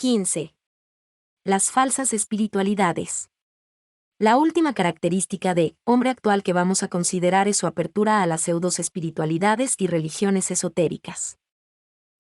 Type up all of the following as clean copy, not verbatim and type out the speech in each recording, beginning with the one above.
15. Las falsas espiritualidades. La última característica de hombre actual que vamos a considerar es su apertura a las pseudoespiritualidades y religiones esotéricas.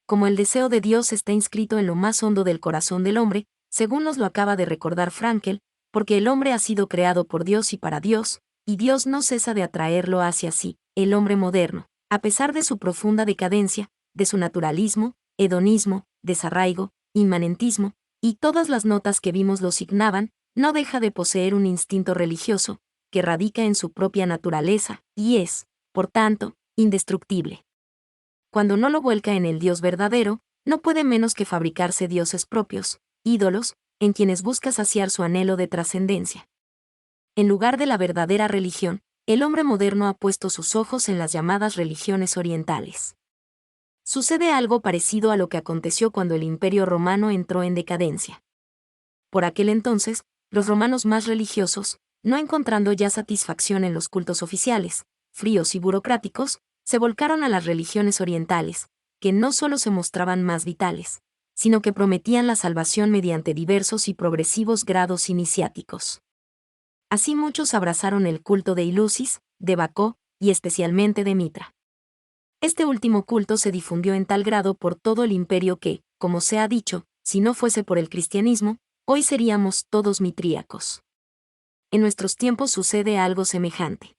Como el deseo de Dios está inscrito en lo más hondo del corazón del hombre, según nos lo acaba de recordar Frankl, porque el hombre ha sido creado por Dios y para Dios, y Dios no cesa de atraerlo hacia sí, el hombre moderno, a pesar de su profunda decadencia, de su naturalismo, hedonismo, desarraigo, inmanentismo, y todas las notas que vimos lo signaban, no deja de poseer un instinto religioso, que radica en su propia naturaleza, y es, por tanto, indestructible. Cuando no lo vuelca en el Dios verdadero, no puede menos que fabricarse dioses propios, ídolos, en quienes busca saciar su anhelo de trascendencia. En lugar de la verdadera religión, el hombre moderno ha puesto sus ojos en las llamadas religiones orientales. Sucede algo parecido a lo que aconteció cuando el Imperio Romano entró en decadencia. Por aquel entonces, los romanos más religiosos, no encontrando ya satisfacción en los cultos oficiales, fríos y burocráticos, se volcaron a las religiones orientales, que no solo se mostraban más vitales, sino que prometían la salvación mediante diversos y progresivos grados iniciáticos. Así muchos abrazaron el culto de Ilusis, de Bacó, y especialmente de Mitra. Este último culto se difundió en tal grado por todo el imperio que, como se ha dicho, si no fuese por el cristianismo, hoy seríamos todos mitríacos. En nuestros tiempos sucede algo semejante.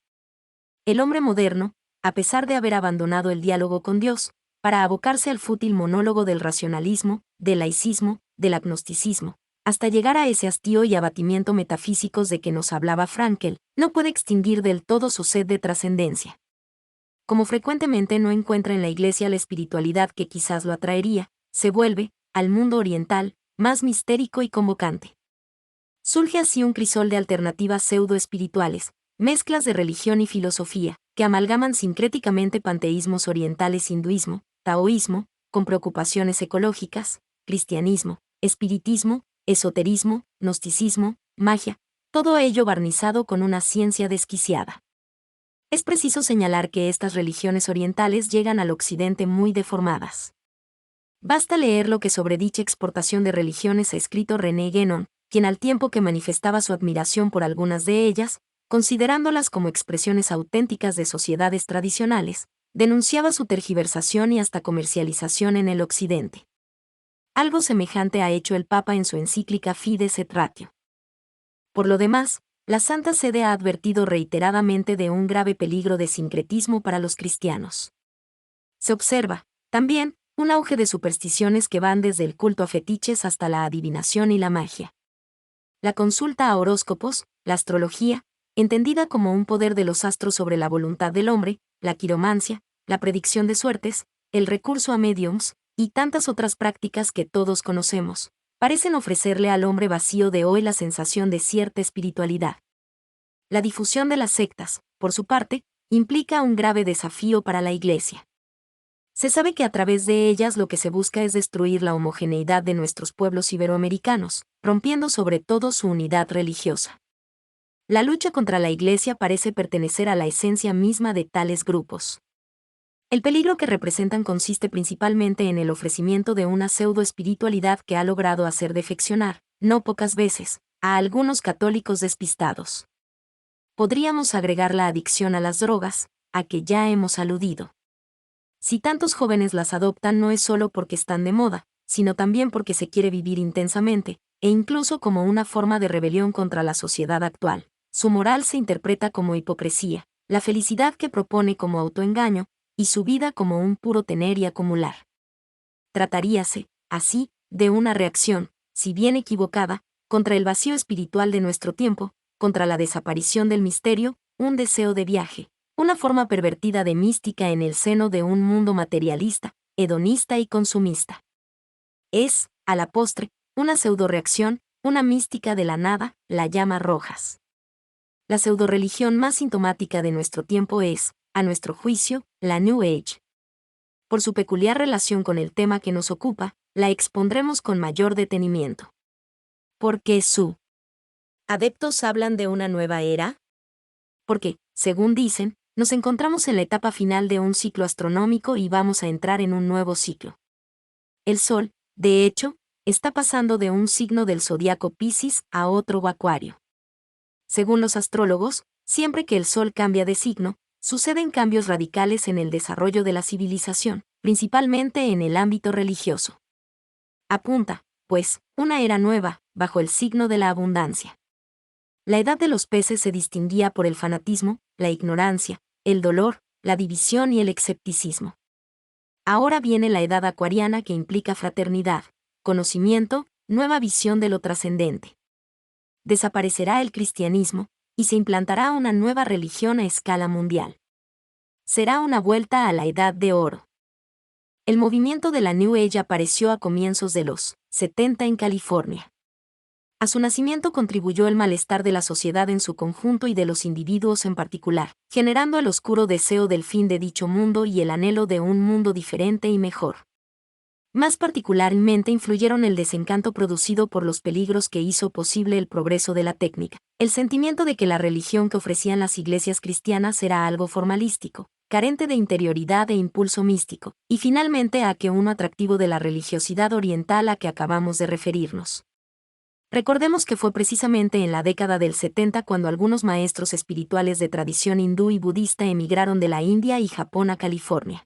El hombre moderno, a pesar de haber abandonado el diálogo con Dios, para abocarse al fútil monólogo del racionalismo, del laicismo, del agnosticismo, hasta llegar a ese hastío y abatimiento metafísicos de que nos hablaba Frankl, no puede extinguir del todo su sed de trascendencia. Como frecuentemente no encuentra en la Iglesia la espiritualidad que quizás lo atraería, se vuelve, al mundo oriental, más mistérico y convocante. Surge así un crisol de alternativas pseudo-espirituales, mezclas de religión y filosofía, que amalgaman sincréticamente panteísmos orientales, hinduismo, taoísmo, con preocupaciones ecológicas, cristianismo, espiritismo, esoterismo, gnosticismo, magia, todo ello barnizado con una ciencia desquiciada. Es preciso señalar que estas religiones orientales llegan al occidente muy deformadas. Basta leer lo que sobre dicha exportación de religiones ha escrito René Guénon, quien al tiempo que manifestaba su admiración por algunas de ellas, considerándolas como expresiones auténticas de sociedades tradicionales, denunciaba su tergiversación y hasta comercialización en el occidente. Algo semejante ha hecho el Papa en su encíclica Fides et Ratio. Por lo demás, la Santa Sede ha advertido reiteradamente de un grave peligro de sincretismo para los cristianos. Se observa, también, un auge de supersticiones que van desde el culto a fetiches hasta la adivinación y la magia. La consulta a horóscopos, la astrología, entendida como un poder de los astros sobre la voluntad del hombre, la quiromancia, la predicción de suertes, el recurso a mediums, y tantas otras prácticas que todos conocemos, parecen ofrecerle al hombre vacío de hoy la sensación de cierta espiritualidad. La difusión de las sectas, por su parte, implica un grave desafío para la Iglesia. Se sabe que a través de ellas lo que se busca es destruir la homogeneidad de nuestros pueblos iberoamericanos, rompiendo sobre todo su unidad religiosa. La lucha contra la Iglesia parece pertenecer a la esencia misma de tales grupos. El peligro que representan consiste principalmente en el ofrecimiento de una pseudo-espiritualidad que ha logrado hacer defeccionar, no pocas veces, a algunos católicos despistados. Podríamos agregar la adicción a las drogas, a que ya hemos aludido. Si tantos jóvenes las adoptan no es solo porque están de moda, sino también porque se quiere vivir intensamente, e incluso como una forma de rebelión contra la sociedad actual. Su moral se interpreta como hipocresía, la felicidad que propone como autoengaño, y su vida como un puro tener y acumular. Trataríase, así, de una reacción, si bien equivocada, contra el vacío espiritual de nuestro tiempo, contra la desaparición del misterio, un deseo de viaje, una forma pervertida de mística en el seno de un mundo materialista, hedonista y consumista. Es, a la postre, una pseudo-reacción, una mística de la nada, la llama Rojas. La pseudo-religión más sintomática de nuestro tiempo es, a nuestro juicio, la New Age. Por su peculiar relación con el tema que nos ocupa, la expondremos con mayor detenimiento. ¿Por qué su adeptos hablan de una nueva era? Porque, según dicen, nos encontramos en la etapa final de un ciclo astronómico y vamos a entrar en un nuevo ciclo. El Sol, de hecho, está pasando de un signo del zodiaco Piscis a otro o Acuario. Según los astrólogos, siempre que el Sol cambia de signo, suceden cambios radicales en el desarrollo de la civilización, principalmente en el ámbito religioso. Apunta, pues, una era nueva, bajo el signo de la abundancia. La edad de los peces se distinguía por el fanatismo, la ignorancia, el dolor, la división y el escepticismo. Ahora viene la edad acuariana que implica fraternidad, conocimiento, nueva visión de lo trascendente. Desaparecerá el cristianismo, y se implantará una nueva religión a escala mundial. Será una vuelta a la Edad de Oro. El movimiento de la New Age apareció a comienzos de los 70 en California. A su nacimiento contribuyó el malestar de la sociedad en su conjunto y de los individuos en particular, generando el oscuro deseo del fin de dicho mundo y el anhelo de un mundo diferente y mejor. Más particularmente influyeron el desencanto producido por los peligros que hizo posible el progreso de la técnica, el sentimiento de que la religión que ofrecían las iglesias cristianas era algo formalístico, carente de interioridad e impulso místico, y finalmente a que uno atractivo de la religiosidad oriental a que acabamos de referirnos. Recordemos que fue precisamente en la década del 70 cuando algunos maestros espirituales de tradición hindú y budista emigraron de la India y Japón a California.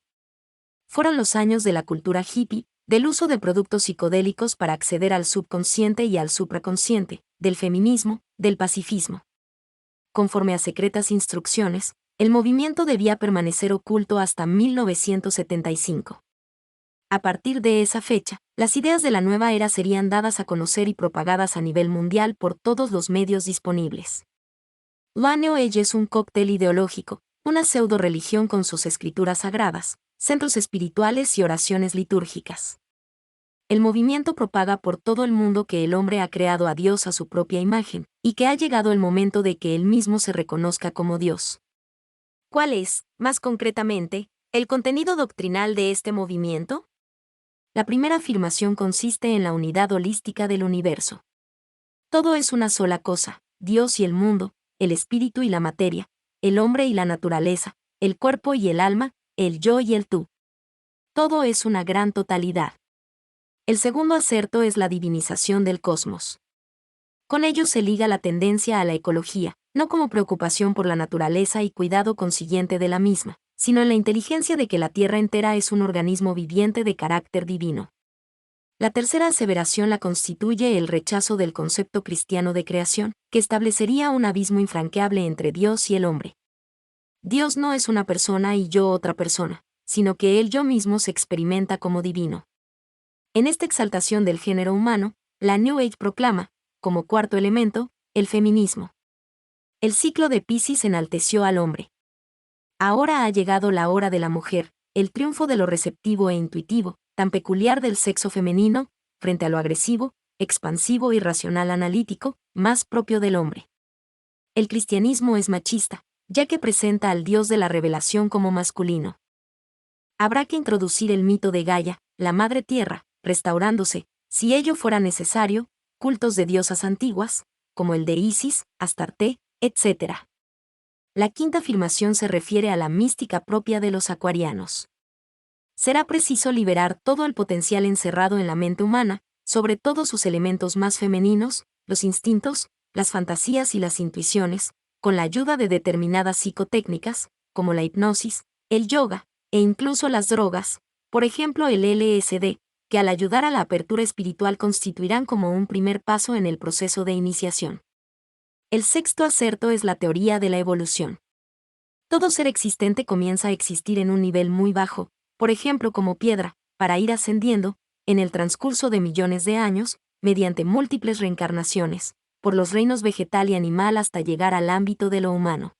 Fueron los años de la cultura hippie, del uso de productos psicodélicos para acceder al subconsciente y al supraconsciente, del feminismo, del pacifismo. Conforme a secretas instrucciones, el movimiento debía permanecer oculto hasta 1975. A partir de esa fecha, las ideas de la nueva era serían dadas a conocer y propagadas a nivel mundial por todos los medios disponibles. La New Age es un cóctel ideológico, una pseudo-religión con sus escrituras sagradas, centros espirituales y oraciones litúrgicas. El movimiento propaga por todo el mundo que el hombre ha creado a Dios a su propia imagen, y que ha llegado el momento de que él mismo se reconozca como Dios. ¿Cuál es, más concretamente, el contenido doctrinal de este movimiento? La primera afirmación consiste en la unidad holística del universo. Todo es una sola cosa, Dios y el mundo, el espíritu y la materia, el hombre y la naturaleza, el cuerpo y el alma, el yo y el tú. Todo es una gran totalidad. El segundo acerto es la divinización del cosmos. Con ello se liga la tendencia a la ecología, no como preocupación por la naturaleza y cuidado consiguiente de la misma, sino en la inteligencia de que la Tierra entera es un organismo viviente de carácter divino. La tercera aseveración la constituye el rechazo del concepto cristiano de creación, que establecería un abismo infranqueable entre Dios y el hombre. Dios no es una persona y yo otra persona, sino que él yo mismo se experimenta como divino. En esta exaltación del género humano, la New Age proclama, como cuarto elemento, el feminismo. El ciclo de Piscis enalteció al hombre. Ahora ha llegado la hora de la mujer, el triunfo de lo receptivo e intuitivo, tan peculiar del sexo femenino, frente a lo agresivo, expansivo y racional analítico, más propio del hombre. El cristianismo es machista, ya que presenta al Dios de la revelación como masculino. Habrá que introducir el mito de Gaia, la madre tierra, restaurándose, si ello fuera necesario, cultos de diosas antiguas, como el de Isis, Astarte, etc. La quinta afirmación se refiere a la mística propia de los acuarianos. Será preciso liberar todo el potencial encerrado en la mente humana, sobre todo sus elementos más femeninos, los instintos, las fantasías y las intuiciones, con la ayuda de determinadas psicotécnicas, como la hipnosis, el yoga, e incluso las drogas, por ejemplo el LSD, que al ayudar a la apertura espiritual constituirán como un primer paso en el proceso de iniciación. El sexto acerto es la teoría de la evolución. Todo ser existente comienza a existir en un nivel muy bajo, por ejemplo como piedra, para ir ascendiendo, en el transcurso de millones de años, mediante múltiples reencarnaciones, por los reinos vegetal y animal hasta llegar al ámbito de lo humano.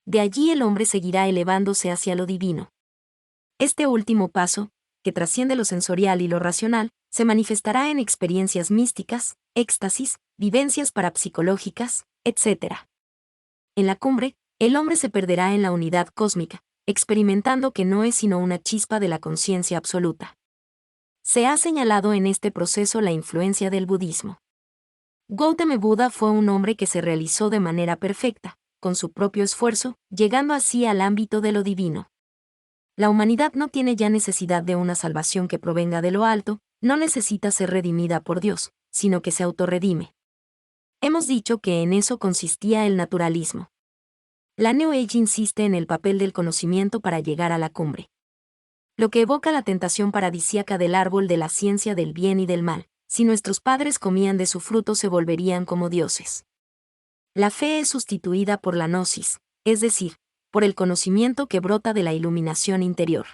De allí el hombre seguirá elevándose hacia lo divino. Este último paso, que trasciende lo sensorial y lo racional, se manifestará en experiencias místicas, éxtasis, vivencias parapsicológicas, etc. En la cumbre, el hombre se perderá en la unidad cósmica, experimentando que no es sino una chispa de la conciencia absoluta. Se ha señalado en este proceso la influencia del budismo. Gautama Buda fue un hombre que se realizó de manera perfecta, con su propio esfuerzo, llegando así al ámbito de lo divino. La humanidad no tiene ya necesidad de una salvación que provenga de lo alto, no necesita ser redimida por Dios, sino que se autorredime. Hemos dicho que en eso consistía el naturalismo. La New Age insiste en el papel del conocimiento para llegar a la cumbre. Lo que evoca la tentación paradisíaca del árbol de la ciencia del bien y del mal. Si nuestros padres comían de su fruto se volverían como dioses. La fe es sustituida por la gnosis, es decir, por el conocimiento que brota de la iluminación interior.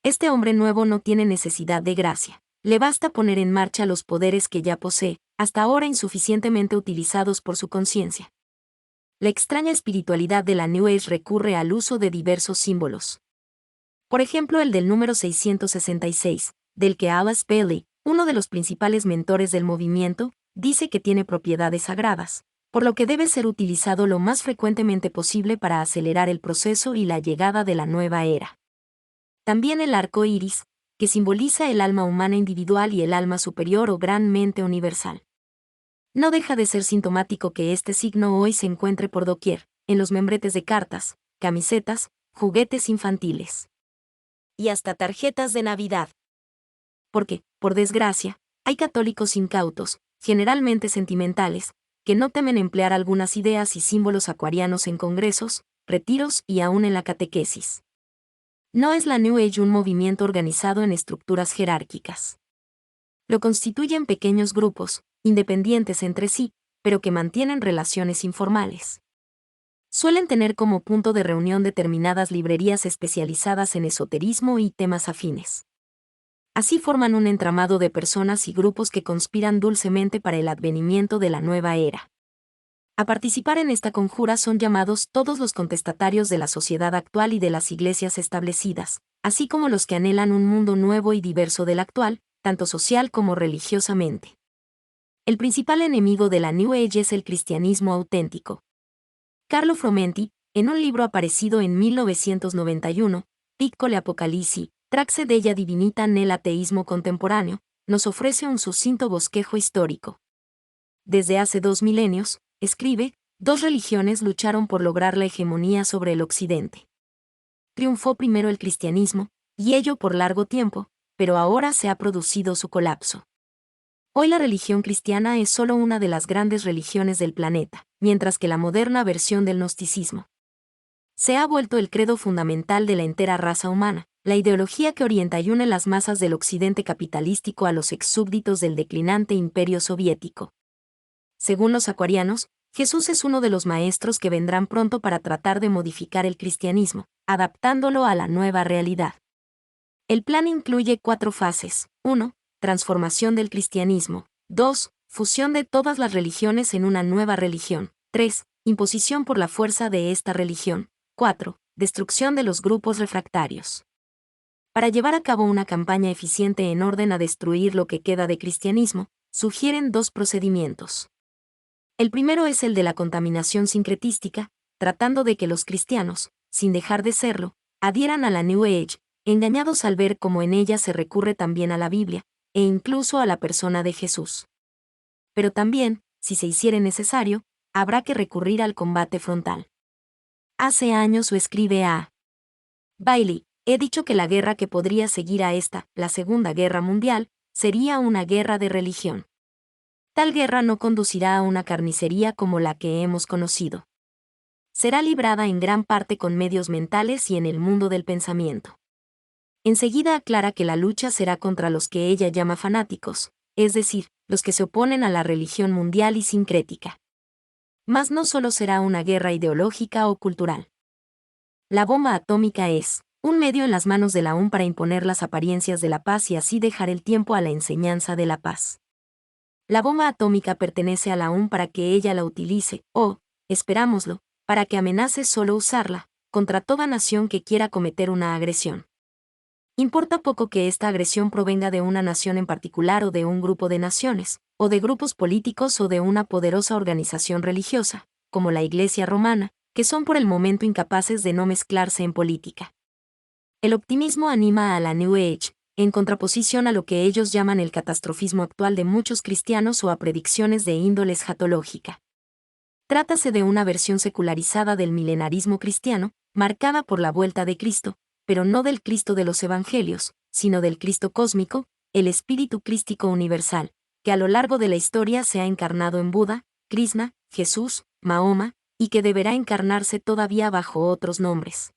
Este hombre nuevo no tiene necesidad de gracia. Le basta poner en marcha los poderes que ya posee, hasta ahora insuficientemente utilizados por su conciencia. La extraña espiritualidad de la New Age recurre al uso de diversos símbolos. Por ejemplo, el del número 666, del que Alice Bailey, uno de los principales mentores del movimiento, dice que tiene propiedades sagradas, por lo que debe ser utilizado lo más frecuentemente posible para acelerar el proceso y la llegada de la nueva era. También el arco iris, que simboliza el alma humana individual y el alma superior o gran mente universal. No deja de ser sintomático que este signo hoy se encuentre por doquier, en los membretes de cartas, camisetas, juguetes infantiles y hasta tarjetas de Navidad. Porque, por desgracia, hay católicos incautos, generalmente sentimentales, que no temen emplear algunas ideas y símbolos acuarianos en congresos, retiros y aún en la catequesis. No es la New Age un movimiento organizado en estructuras jerárquicas. Lo constituyen pequeños grupos, independientes entre sí, pero que mantienen relaciones informales. Suelen tener como punto de reunión determinadas librerías especializadas en esoterismo y temas afines. Así forman un entramado de personas y grupos que conspiran dulcemente para el advenimiento de la nueva era. A participar en esta conjura son llamados todos los contestatarios de la sociedad actual y de las iglesias establecidas, así como los que anhelan un mundo nuevo y diverso del actual, tanto social como religiosamente. El principal enemigo de la New Age es el cristianismo auténtico. Carlo Fromenti, en un libro aparecido en 1991, Piccole Apocalipsi, Traxe della Divinità nell'ateismo contemporáneo, nos ofrece un sucinto bosquejo histórico. Desde hace 2 milenios, escribe, 2 religiones lucharon por lograr la hegemonía sobre el Occidente. Triunfó primero el cristianismo, y ello por largo tiempo, pero ahora se ha producido su colapso. Hoy la religión cristiana es solo una de las grandes religiones del planeta, mientras que la moderna versión del gnosticismo se ha vuelto el credo fundamental de la entera raza humana, la ideología que orienta y une las masas del occidente capitalístico a los exsúbditos del declinante imperio soviético. Según los acuarianos, Jesús es uno de los maestros que vendrán pronto para tratar de modificar el cristianismo, adaptándolo a la nueva realidad. El plan incluye 4 fases. 1. Transformación del cristianismo. 2. Fusión de todas las religiones en una nueva religión. 3. Imposición por la fuerza de esta religión. 4. Destrucción de los grupos refractarios. Para llevar a cabo una campaña eficiente en orden a destruir lo que queda de cristianismo, sugieren 2 procedimientos. El primero es el de la contaminación sincretística, tratando de que los cristianos, sin dejar de serlo, adhieran a la New Age, engañados al ver cómo en ella se recurre también a la Biblia, e incluso a la persona de Jesús. Pero también, si se hiciere necesario, habrá que recurrir al combate frontal. Hace años escribe a Bailey, he dicho que la guerra que podría seguir a esta, la Segunda Guerra Mundial, sería una guerra de religión. Tal guerra no conducirá a una carnicería como la que hemos conocido. Será librada en gran parte con medios mentales y en el mundo del pensamiento. Enseguida aclara que la lucha será contra los que ella llama fanáticos, es decir, los que se oponen a la religión mundial y sincrética. Mas no solo será una guerra ideológica o cultural. La bomba atómica es un medio en las manos de la ONU para imponer las apariencias de la paz y así dejar el tiempo a la enseñanza de la paz. La bomba atómica pertenece a la ONU para que ella la utilice, o, esperámoslo, para que amenace solo usarla, contra toda nación que quiera cometer una agresión. Importa poco que esta agresión provenga de una nación en particular o de un grupo de naciones, o de grupos políticos o de una poderosa organización religiosa, como la Iglesia romana, que son por el momento incapaces de no mezclarse en política. El optimismo anima a la New Age, en contraposición a lo que ellos llaman el catastrofismo actual de muchos cristianos o a predicciones de índole escatológica. Trátase de una versión secularizada del milenarismo cristiano, marcada por la vuelta de Cristo, pero no del Cristo de los Evangelios, sino del Cristo cósmico, el espíritu crístico universal, que a lo largo de la historia se ha encarnado en Buda, Krishna, Jesús, Mahoma, y que deberá encarnarse todavía bajo otros nombres.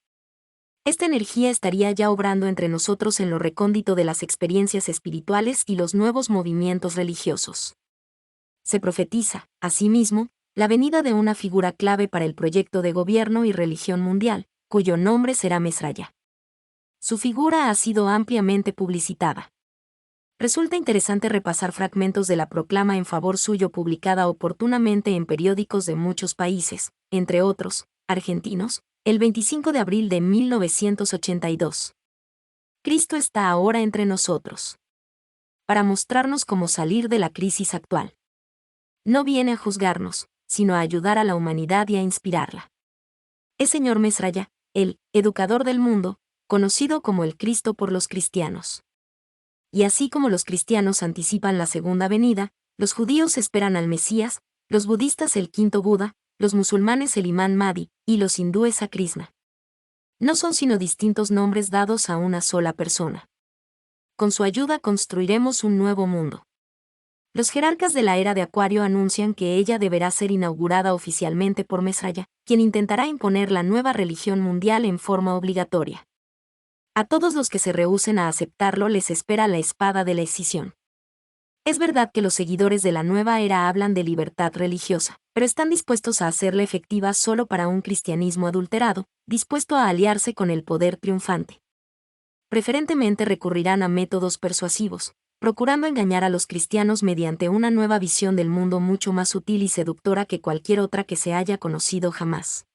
Esta energía estaría ya obrando entre nosotros en lo recóndito de las experiencias espirituales y los nuevos movimientos religiosos. Se profetiza, asimismo, la venida de una figura clave para el proyecto de gobierno y religión mundial, cuyo nombre será Mesraya. Su figura ha sido ampliamente publicitada. Resulta interesante repasar fragmentos de la proclama en favor suyo publicada oportunamente en periódicos de muchos países, entre otros, argentinos, el 25 de abril de 1982. Cristo está ahora entre nosotros. Para mostrarnos cómo salir de la crisis actual. No viene a juzgarnos, sino a ayudar a la humanidad y a inspirarla. Es Señor Mesraya, el educador del mundo, conocido como el Cristo por los cristianos. Y así como los cristianos anticipan la segunda venida, los judíos esperan al Mesías, los budistas el quinto Buda, los musulmanes el Imán Mahdi, y los hindúes a Krishna. No son sino distintos nombres dados a una sola persona. Con su ayuda construiremos un nuevo mundo. Los jerarcas de la era de Acuario anuncian que ella deberá ser inaugurada oficialmente por Mesraya, quien intentará imponer la nueva religión mundial en forma obligatoria. A todos los que se rehúsen a aceptarlo les espera la espada de la escisión. Es verdad que los seguidores de la nueva era hablan de libertad religiosa, pero están dispuestos a hacerla efectiva solo para un cristianismo adulterado, dispuesto a aliarse con el poder triunfante. Preferentemente recurrirán a métodos persuasivos, procurando engañar a los cristianos mediante una nueva visión del mundo mucho más sutil y seductora que cualquier otra que se haya conocido jamás.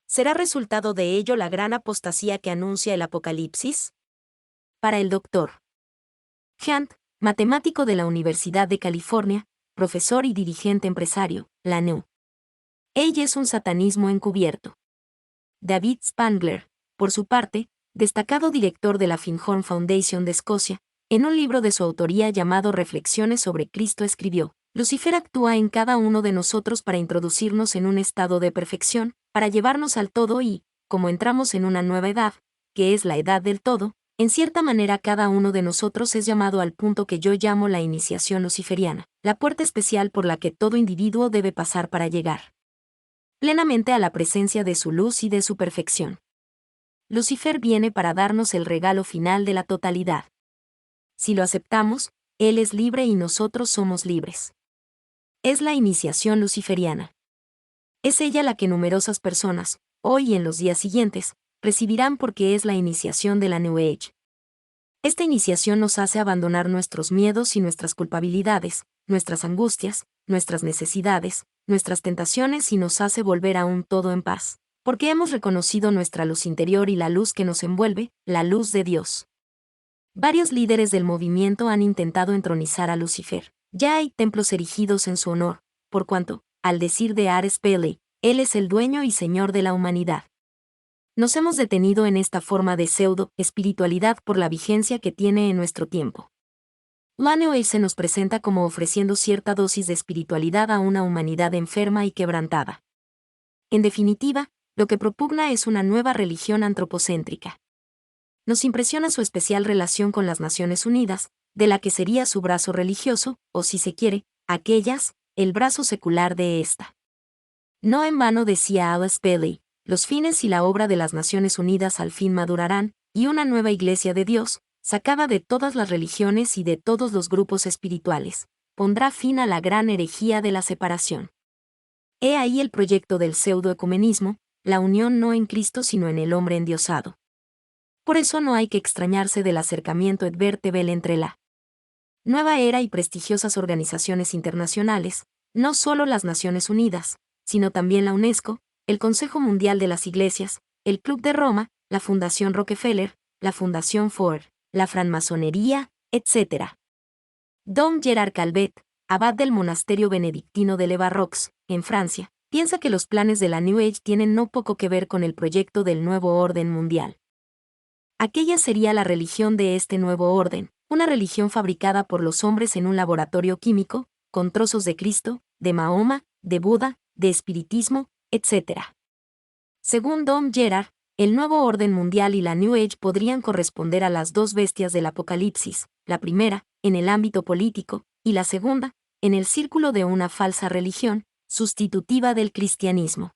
¿Será resultado de ello la gran apostasía que anuncia el Apocalipsis? Para el Dr. Hunt, matemático de la Universidad de California, profesor y dirigente empresario, la NU. Ella es un satanismo encubierto. David Spangler, por su parte, destacado director de la Findhorn Foundation de Escocia, en un libro de su autoría llamado Reflexiones sobre Cristo escribió: Lucifer actúa en cada uno de nosotros para introducirnos en un estado de perfección, para llevarnos al todo y, como entramos en una nueva edad, que es la edad del todo, en cierta manera cada uno de nosotros es llamado al punto que yo llamo la iniciación luciferiana, la puerta especial por la que todo individuo debe pasar para llegar plenamente a la presencia de su luz y de su perfección. Lucifer viene para darnos el regalo final de la totalidad. Si lo aceptamos, Él es libre y nosotros somos libres. Es la iniciación luciferiana. Es ella la que numerosas personas, hoy y en los días siguientes, recibirán porque es la iniciación de la New Age. Esta iniciación nos hace abandonar nuestros miedos y nuestras culpabilidades, nuestras angustias, nuestras necesidades, nuestras tentaciones y nos hace volver a un todo en paz, porque hemos reconocido nuestra luz interior y la luz que nos envuelve, la luz de Dios. Varios líderes del movimiento han intentado entronizar a Lucifer. Ya hay templos erigidos en su honor, por cuanto, al decir de Ares Pele, él es el dueño y señor de la humanidad. Nos hemos detenido en esta forma de pseudo-espiritualidad por la vigencia que tiene en nuestro tiempo. La New Age se nos presenta como ofreciendo cierta dosis de espiritualidad a una humanidad enferma y quebrantada. En definitiva, lo que propugna es una nueva religión antropocéntrica. Nos impresiona su especial relación con las Naciones Unidas, de la que sería su brazo religioso, o si se quiere, aquellas, el brazo secular de esta. No en vano decía Alice Bailey, los fines y la obra de las Naciones Unidas al fin madurarán, y una nueva Iglesia de Dios, sacada de todas las religiones y de todos los grupos espirituales, pondrá fin a la gran herejía de la separación. He ahí el proyecto del pseudoecumenismo, la unión no en Cristo sino en el hombre endiosado. Por eso no hay que extrañarse del acercamiento advertible entre la nueva era y prestigiosas organizaciones internacionales, no solo las Naciones Unidas, sino también la UNESCO, el Consejo Mundial de las Iglesias, el Club de Roma, la Fundación Rockefeller, la Fundación Ford, la francmasonería, etc. Dom Gerard Calvet, abad del monasterio benedictino de Le Barrox, en Francia, piensa que los planes de la New Age tienen no poco que ver con el proyecto del nuevo orden mundial. Aquella sería la religión de este nuevo orden, una religión fabricada por los hombres en un laboratorio químico, con trozos de Cristo, de Mahoma, de Buda, de espiritismo, etc. Según Dom Gerard, El nuevo orden mundial y la New Age podrían corresponder a las dos bestias del Apocalipsis, la primera, en el ámbito político, y la segunda, en el círculo de una falsa religión, sustitutiva del cristianismo.